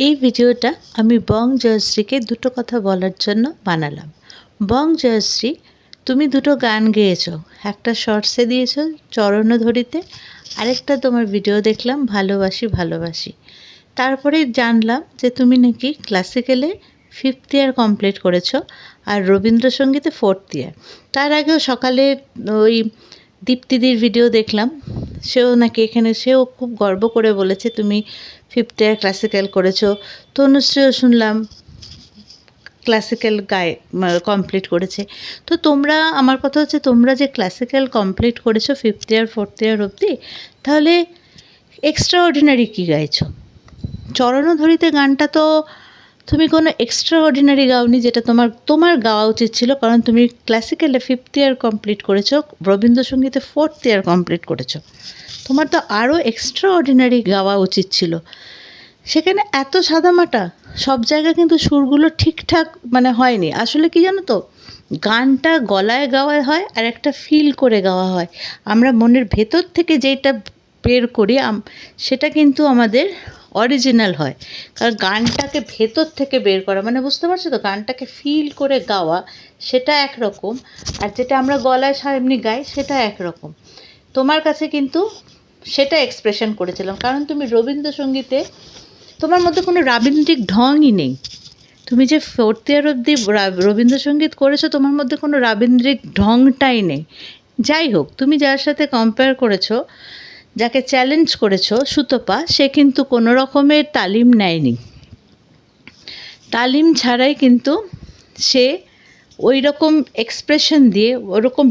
এই ভিডিওটা আমি বং জয়শ্রীকে দুটো কথা বলার জন্য বানালাম। বং জয়শ্রী, তুমি দুটো গান গেয়েছো, একটা শর্টসে দিয়েছো চরণধরিতে, আরেকটা তোমার ভিডিও দেখলাম ভালোবাসি ভালোবাসি। তারপরে জানলাম যে তুমি নাকি ক্লাসিক্যালে 5th ইয়ার কমপ্লিট করেছো আর রবীন্দ্রসঙ্গীতে 4th ইয়ার। তার আগেও সকালে ওই দীপ্তিদির ভিডিও দেখলাম, সেও খুব গর্ব করে বলেছে তুমি 5th ইয়ার ক্লাসিক্যাল করেছো। তনুশ্রীও শুনলাম ক্লাসিক্যাল কমপ্লিট করেছে। তো তোমরা, আমার কথা হচ্ছে তোমরা যে ক্লাসিক্যাল কমপ্লিট করেছো 5th ইয়ার 4th ইয়ার অবধি, তাহলে এক্সট্রা অর্ডিনারি কী গাইছো? চরণধরিতে গানটা তো তুমি কোনো এক্সট্রা অর্ডিনারি গাওনি, যেটা তোমার গাওয়া উচিত ছিল, কারণ তুমি ক্লাসিক্যালে 5th ইয়ার কমপ্লিট করেছো, রবীন্দ্রসঙ্গীতে 4th ইয়ার কমপ্লিট করেছো। তোমার তো আরও এক্সট্রা অর্ডিনারি গাওয়া উচিত ছিল। সেখানে এত সাদামাটা সব জায়গায় কিন্তু সুরগুলো ঠিকঠাক হয়নি। আসলে কি জানো তো, গানটা গলায় গাওয়া হয় আর একটা ফিল করে গাওয়া হয়। আমরা মনের ভেতর থেকে যেটা বের করি সেটা কিন্তু আমাদের অরিজিনাল হয়। কারণ গানটাকে ভেতর থেকে বের করা বুঝতে পারছো তো, গানটাকে ফিল করে গাওয়া সেটা একরকম, আর যেটা আমরা গলায় এমনি গাই সেটা একরকম। তোমার কাছে কিন্তু সেটা এক্সপ্রেশন করেছিলাম, কারণ তুমি রবীন্দ্রসঙ্গীতে তোমার মধ্যে কোনো রাবীন্দ্রিক ঢংই নেই। তুমি যে 4th ইয়ার অবধি রবীন্দ্রসঙ্গীত করেছো, তোমার মধ্যে কোনো রাবীন্দ্রিক ঢংটাই নেই। যাই হোক, তুমি যার সাথে কম্পেয়ার করেছো, যাকে চ্যালেঞ্জ করেছো, সুতপা, সে কিন্তু কোনো রকমের তালিম নেয়নি। তালিম ছাড়াই কিন্তু সে ওই রকম এক্সপ্রেশন দিয়ে, ওরকম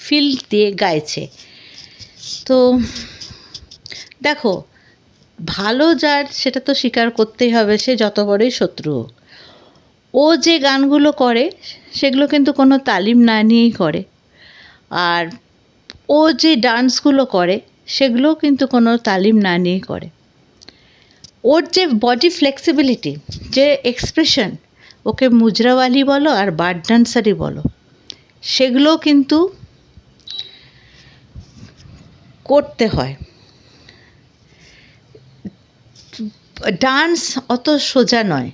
ফিল দিয়ে গাইছে। তো দেখো, ভালো যার সেটা তো স্বীকার করতেই হবে, সে যত বড়ই শত্রু হোক। ও যে গানগুলো করে সেগুলো কিন্তু কোনো তালিম না নিয়েই করে, আর ও যে ডান্সগুলো করে সেগুলোও কিন্তু কোনো তালিম না নিয়েই করে। ওর যে বডি ফ্লেক্সিবিলিটি, যে এক্সপ্রেশন, ওকে মুজরাওয়ালি বলো আর বার্ড ডান্সারই বলো, সেগুলোও কিন্তু করতে হয়। ডান্স অত সোজা নয়।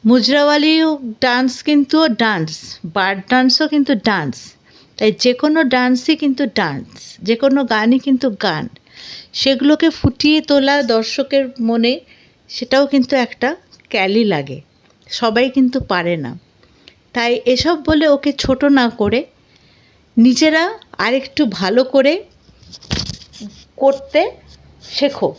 মুজরাওয়ালিও ডান্স কিন্তু ডান্স, বার্ড ডান্সও কিন্তু ডান্স। তাই যে কোনো ডান্সই কিন্তু ডান্স, যে কোনো গানই কিন্তু গান। সেগুলোকে ফুটিয়ে তোলা দর্শকের মনে, সেটাও কিন্তু একটা ক্যালি লাগে, সবাই কিন্তু পারে না। তাই এসব বলে ওকে ছোট না করে নিজেরা আরেকটু ভালো করে করতে শেখো।